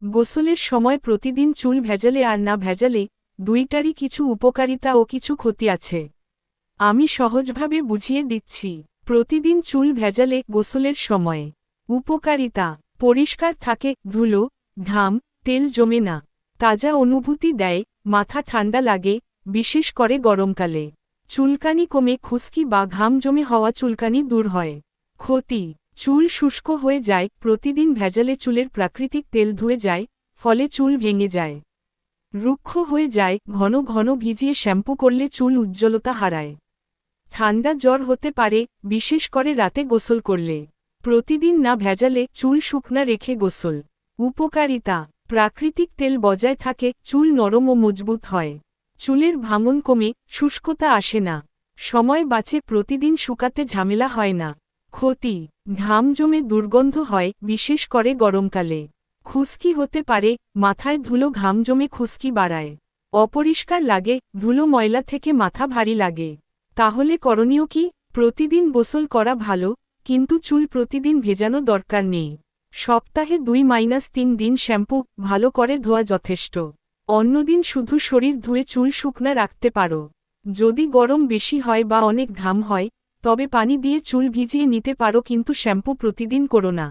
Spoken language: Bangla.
গোসলের সময় প্রতিদিন চুল ভেজালে আর না ভেজালে দুইটারই কিছু উপকারিতা ও কিছু ক্ষতি আছে। আমি সহজভাবে বুঝিয়ে দিচ্ছি। প্রতিদিন চুল ভেজালে গোসলের সময় উপকারিতা: পরিষ্কার থাকে, ধুলো, ঘাম, তেল জমে না, তাজা অনুভূতি দেয়, মাথা ঠান্ডা লাগে, বিশেষ করে গরমকালে, চুলকানি কমে, খুশকি বা ঘাম জমে হওয়া চুলকানি দূর হয়। ক্ষতি: চুল শুষ্ক হয়ে যায়, প্রতিদিন ভেজালে চুলের প্রাকৃতিক তেল ধুয়ে যায়, ফলে চুল ভেঙে যায়, রুক্ষ হয়ে যায়, ঘন ঘন ভিজিয়ে শ্যাম্পু করলে চুল উজ্জ্বলতা হারায়। ঠান্ডা জ্বর হতে পারে, বিশেষ করে রাতে গোসল করলে। প্রতিদিন না ভেজালে চুল শুকনা রেখে গোসল। উপকারিতা: প্রাকৃতিক তেল বজায় থাকে, চুল নরম ও মজবুত হয়, চুলের ভাঙন কমে, শুষ্কতা আসে না, সময় বাঁচে, প্রতিদিন শুকাতে ঝামেলা হয় না। ক্ষতি: ঘাম জমে দুর্গন্ধ হয়, বিশেষ করে গরমকালে, খুশকি হতে পারে, মাথায় ধুলো, ঘাম জমে খুশকি বাড়ায়, অপরিষ্কার লাগে, ধুলো ময়লা থেকে মাথা ভারী লাগে। তাহলে করণীয় কি? প্রতিদিন গোসল করা ভালো, কিন্তু চুল প্রতিদিন ভেজানো দরকার নেই। সপ্তাহে 2-3 দিন শ্যাম্পু ভালো করে ধোয়া যথেষ্ট। অন্যদিন শুধু শরীর ধুয়ে চুল শুকনা রাখতে পারো। যদি গরম বেশি হয় বা অনেক ঘাম হয়, তবে পানি দিয়ে চুল ভিজিয়ে নিতে পারো, কিন্তু শ্যাম্পু প্রতিদিন করো না।